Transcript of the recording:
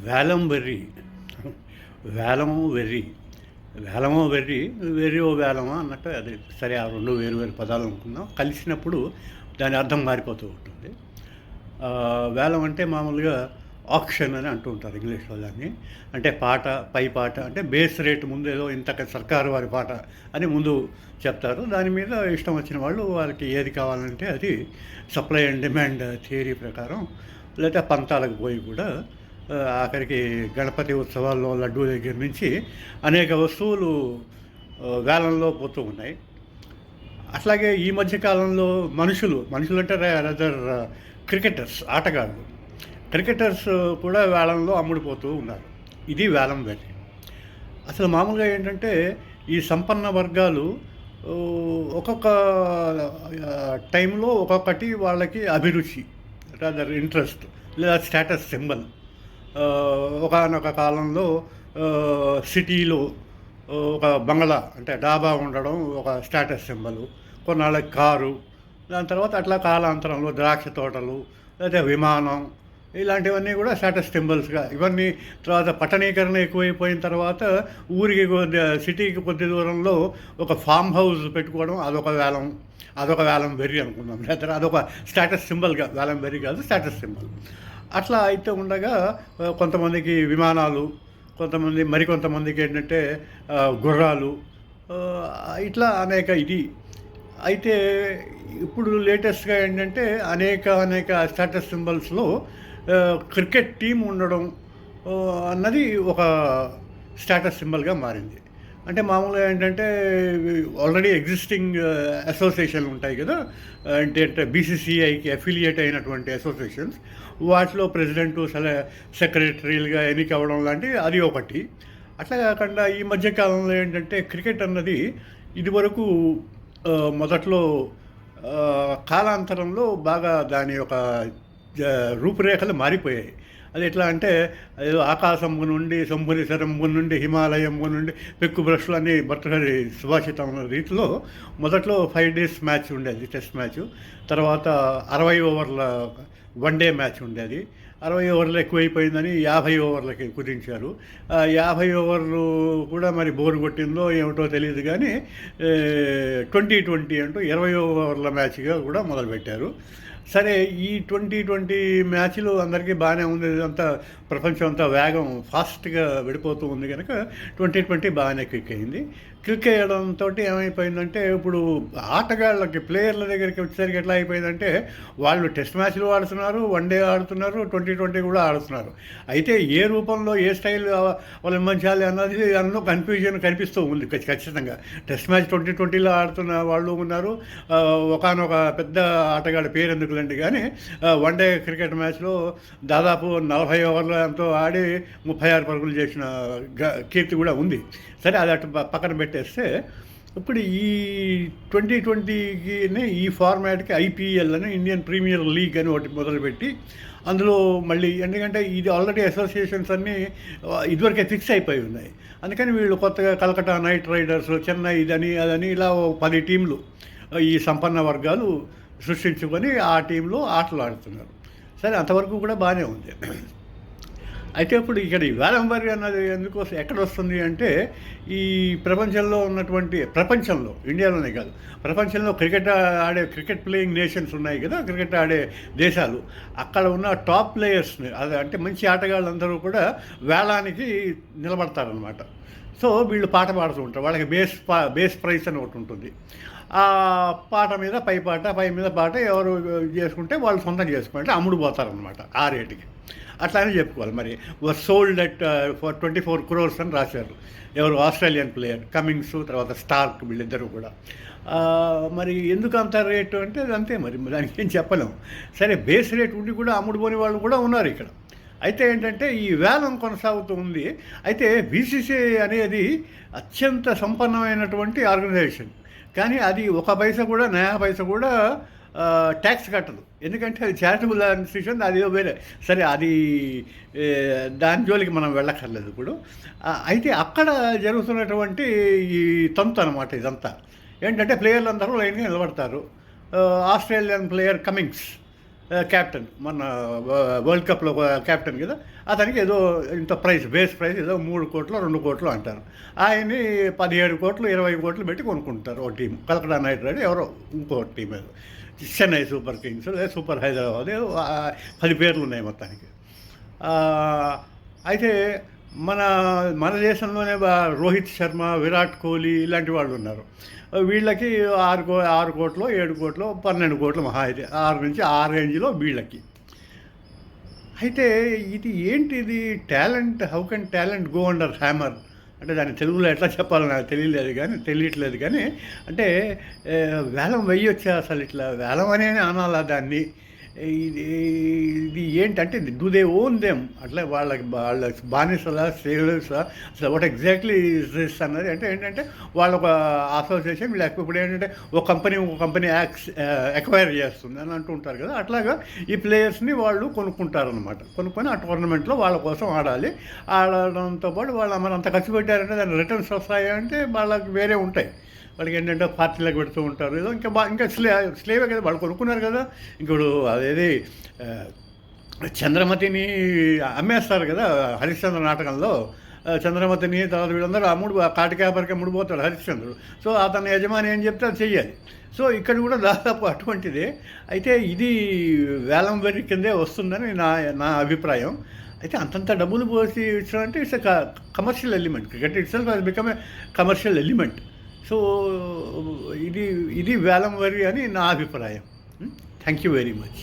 వేలం వెర్రి. వేలము వెర్రి. వేలమో వెర్రి, వెర్రియో వేలమా అన్నట్టు అది. సరే ఆ 2 వేరు వేరు పదాలు అనుకుందాం. కలిసినప్పుడు దాని అర్థం మారిపోతూ ఉంటుంది. వేలం అంటే మామూలుగా ఆక్షన్ అని అంటూ ఉంటారు ఇంగ్లీష్‌లో దాన్ని. అంటే పాట, పై పాట అంటే బేస్ రేట్ ముందు ఏదో ఇంత సర్కారు వారి పాట అని ముందు చెప్తారు. దాని మీద ఇష్టం వచ్చిన వాళ్ళు వారికి ఏది కావాలంటే అది సప్లై అండ్ డిమాండ్ థియరీ ప్రకారం లేతే పంతాలకు పోయి కూడా ఆఖరికి గణపతి ఉత్సవాల్లో లడ్డూ దగ్గర నుంచి అనేక వస్తువులు వేలంలో పోతూ ఉన్నాయి. అట్లాగే ఈ మధ్య కాలంలో మనుషులంటే రదర్ క్రికెటర్స్, ఆటగాళ్ళు. క్రికెటర్స్ కూడా వేలంలో అమ్ముడుపోతూ ఉన్నారు. ఇది వేలం వెర్రి. అసలు మామూలుగా ఏంటంటే ఈ సంపన్న వర్గాలు ఒక్కొక్క టైంలో ఒక్కొక్కటి వాళ్ళకి అభిరుచి, రదర్ ఇంట్రెస్ట్ లేదా స్టేటస్ సింబల్. ఒకానొక కాలంలో సిటీలో ఒక బంగళా అంటే డాబా ఉండడం ఒక స్టేటస్ సింబలు, కొన్నాళ్ళకి కారు, దాని తర్వాత అట్లా కాలాంతరంలో ద్రాక్ష తోటలు లేదా విమానం, ఇలాంటివన్నీ కూడా స్టేటస్ సింబల్స్గా. ఇవన్నీ తర్వాత పట్టణీకరణ ఎక్కువైపోయిన తర్వాత ఊరికి సిటీకి కొద్ది దూరంలో ఒక ఫామ్ హౌస్ పెట్టుకోవడం అదొక వేలం వెర్రి అనుకుందాం. లేదా అదొక స్టేటస్ సింబల్గా, వేలం వెర్రి కాదు, స్టేటస్ సింబల్. అట్లా అయితే ఉండగా కొంతమందికి విమానాలు, మరికొంతమందికి ఏంటంటే గుర్రాలు, ఇట్లా అనేక ఇది. అయితే ఇప్పుడు లేటెస్ట్గా ఏంటంటే అనేక స్టేటస్ సింబల్స్లో క్రికెట్ టీం ఉండడం అన్నది ఒక స్టేటస్ సింబల్గా మారింది. అంటే మామూలుగా ఏంటంటే ఆల్రెడీ ఎగ్జిస్టింగ్ అసోసియేషన్లు ఉంటాయి కదా, అంటే బీసీసీఐకి అఫిలియేట్ అయినటువంటి అసోసియేషన్స్, వాటిలో ప్రెసిడెంటు సెక్రటరీలుగా ఎన్నిక అవ్వడం లాంటివి అది ఒకటి. అట్లా కాకుండా ఈ మధ్యకాలంలో ఏంటంటే క్రికెట్ అన్నది ఇదివరకు మొదట్లో కాలాంతరంలో బాగా దాని యొక్క రూపురేఖలు మారిపోయాయి. అది ఎట్లా అంటే ఏదో ఆకాశంబు నుండి, శంభుని శరంబు నుండి, హిమాలయంబు నుండి పెక్కు బ్రష్లు అని భర్తృహరి సుభాషితం రీతిలో మొదట్లో 5 days మ్యాచ్ ఉండేది, టెస్ట్ మ్యాచ్. తర్వాత 60 ఓవర్ల వన్డే మ్యాచ్ ఉండేది. 60 ఓవర్లు ఎక్కువైపోయిందని 50 ఓవర్లకి కుదించారు. 50 ఓవర్లు కూడా మరి బోరు కొట్టిందో ఏమిటో తెలియదు కానీ 2020 అంటూ 20 ఓవర్ల మ్యాచ్గా కూడా మొదలుపెట్టారు. సరే, ఈ 2020 మ్యాచ్లు అందరికీ బాగానే ఉంది. ఇదంతా ప్రపంచం అంతా వేగం ఫాస్ట్గా వెళ్ళిపోతూ ఉంది కనుక 2020 బాగానే క్లిక్ అయింది. క్లిక్ అయ్యడంతో ఏమైపోయిందంటే ఇప్పుడు ఆటగాళ్ళకి, ప్లేయర్ల దగ్గరికి వచ్చేసరికి ఎట్లా అయిపోయిందంటే వాళ్ళు టెస్ట్ మ్యాచ్లు ఆడుతున్నారు, వన్డే ఆడుతున్నారు, 2020 కూడా ఆడుతున్నారు. అయితే ఏ రూపంలో ఏ స్టైల్ అవలంబించాలి అన్నది అందులో కన్ఫ్యూజన్ కనిపిస్తూ ఉంది ఖచ్చితంగా. టెస్ట్ మ్యాచ్ 2020లో ఆడుతున్న వాళ్ళు ఉన్నారు. ఒకానొక పెద్ద ఆటగాళ్ళ పేరు ఎందుకులండి కానీ వన్డే క్రికెట్ మ్యాచ్లో దాదాపు 40 ఓవర్ల ఎంతో ఆడి 36 పరుగులు చేసిన కీర్తి కూడా ఉంది. సరే, అది అటు పక్కన పెట్టేస్తే ఇప్పుడు ఈ 2020కి ఈ ఫార్మాట్కి ఐపీఎల్ అని, ఇండియన్ ప్రీమియర్ లీగ్ అని ఒకటి మొదలుపెట్టి అందులో మళ్ళీ, ఎందుకంటే ఇది ఆల్రెడీ అసోసియేషన్స్ అన్నీ ఇదివరకే ఫిక్స్ అయిపోయి ఉన్నాయి. అందుకని వీళ్ళు కొత్తగా కలకటా నైట్ రైడర్స్, చెన్నై ఇదని అదని ఇలా 10 టీంలు ఈ సంపన్న వర్గాలు సృష్టించుకొని ఆ టీంలో ఆటలు ఆడుతున్నారు. సరే, అంతవరకు కూడా బాగానే ఉంది. అయితే ఇప్పుడు ఇక్కడ ఈ వేలం వెర్రి అన్నది ఎందుకోసం ఎక్కడ వస్తుంది అంటే ఈ ప్రపంచంలో ఇండియాలోనే కాదు, ప్రపంచంలో క్రికెట్ ప్లేయింగ్ నేషన్స్ ఉన్నాయి కదా, క్రికెట్ ఆడే దేశాలు, అక్కడ ఉన్న టాప్ ప్లేయర్స్ని, అంటే మంచి ఆటగాళ్ళందరూ కూడా వేలానికి నిలబడతారనమాట. సో వీళ్ళు పాట పాడుతూ ఉంటారు. వాళ్ళకి బేస్ ప్రైస్ అని ఒకటి ఉంటుంది. ఆ పాట మీద పై మీద పాట ఎవరు చేసుకుంటే వాళ్ళు సొంతం చేసుకుంటే అమ్ముడు పోతారనమాట ఆ రేటుకి. అట్లానే చెప్పుకోవాలి. మరి సోల్డ్ అట్ ఫర్ 24 crores అని రాశారు ఎవరు, ఆస్ట్రేలియన్ ప్లేయర్ కమింగ్స్, తర్వాత స్టార్క్, వీళ్ళిద్దరూ కూడా. మరి ఎందుకు అంత రేటు అంటే అంతే, మరి దానికి ఏం చెప్పలేము. సరే, బేస్ రేట్ ఉండి కూడా అమ్ముడు పోని వాళ్ళు కూడా ఉన్నారు ఇక్కడ. అయితే ఏంటంటే ఈ వేలం కొనసాగుతూ ఉంది. అయితే బీసీసీఐ అనేది అత్యంత సంపన్నమైనటువంటి ఆర్గనైజేషన్, కానీ అది ఒక పైసా కూడా, నయా పైసా కూడా ట్యాక్స్ కట్టదు. ఎందుకంటే అది చారిటబుల్ ఇన్స్టిట్యూషన్, అది వేరే. సరే, అది దాని జోలికి మనం వెళ్ళక్కర్లేదు ఇప్పుడు. అయితే అక్కడ జరుగుతున్నటువంటి ఈ తంతు అనమాట ఇదంతా. ఏంటంటే ప్లేయర్లు అందరూ లైన్గా నిలబడతారు. ఆస్ట్రేలియన్ ప్లేయర్ కమింగ్స్ క్యాప్టెన్, మొన్న వరల్డ్ కప్లో క్యాప్టెన్ కదా, అతనికి ఏదో ఇంత ప్రైస్, బేస్ ప్రైస్ ఏదో 3 కోట్లు 2 కోట్లు అంటారు. ఆయన్ని 17 కోట్లు 20 కోట్లు పెట్టి కొనుక్కుంటారు ఒక టీం. కలకత్తా నైట్ రైడర్ ఎవరో ఇంకో టీం ఏదో, చెన్నై సూపర్ కింగ్స్ లేదా సూపర్ హైదరాబాద్, 10 పేర్లు ఉన్నాయి మొత్తానికి. అయితే మన మన దేశంలోనే రోహిత్ శర్మ, విరాట్ కోహ్లీ ఇలాంటి వాళ్ళు ఉన్నారు. వీళ్ళకి 6 కోట్లు 7 కోట్లు 12 కోట్లు మహా అయితే 6 నుంచి ఆ రేంజ్లో వీళ్ళకి. అయితే ఇది ఏంటిది talent, how can talent go under hammer అంటే దాన్ని తెలుగులో ఎట్లా చెప్పాలో నాకు తెలియట్లేదు కానీ అంటే వేలం వెయ్యొచ్చా అసలు, ఇట్లా వేలం అనే అనాలా దాన్ని? ఇది ఇది ఏంటంటే డూ దే ఓన్ దెమ్, అట్లా వాళ్ళ బానిసలా సేల్సా అసలు వాట్ ఎగ్జాక్ట్లీ ఇస్ దిస్ అన్నది. అంటే ఏంటంటే వాళ్ళ ఒక అసోసియేషన్ వీళ్ళు ఇప్పుడు ఏంటంటే ఒక కంపెనీ ఎక్వైర్ చేస్తుంది అని అంటూ ఉంటారు కదా, అట్లాగా ఈ ప్లేయర్స్ని వాళ్ళు కొనుక్కుంటారనమాట. కొనుక్కొని ఆ టోర్నమెంట్లో వాళ్ళ కోసం ఆడడంతో పాటు వాళ్ళు మరి అంత ఖర్చు పెట్టారంటే దాని రిటర్న్స్ వస్తాయి అంటే వాళ్ళకి వేరే ఉంటాయి. వాళ్ళకి ఏంటంటే పార్టీలకు పెడుతూ ఉంటారు, ఏదో ఇంకా స్లేవే కదా వాళ్ళు కొనుక్కున్నారు కదా. ఇప్పుడు అదేది చంద్రమతిని అమ్మేస్తారు కదా హరిశ్చంద్ర నాటకంలో. చంద్రమతిని తర్వాత వీళ్ళందరూ కాటికాపరికి ముడిపోతాడు హరిశ్చంద్రుడు. సో అతని యజమాని ఏం చెప్తే అది చెయ్యాలి. సో ఇక్కడ కూడా దాదాపు అటువంటిదే. అయితే ఇది వేలం వెర్రి కిందే వస్తుందని నా అభిప్రాయం. అయితే అంతంత డబ్బులు పోసి ఇచ్చారంటే it's commercial element. Cricket it self has become a commercial element. So ఇది వేలం వరి అని నా అభిప్రాయం. Thank you very much.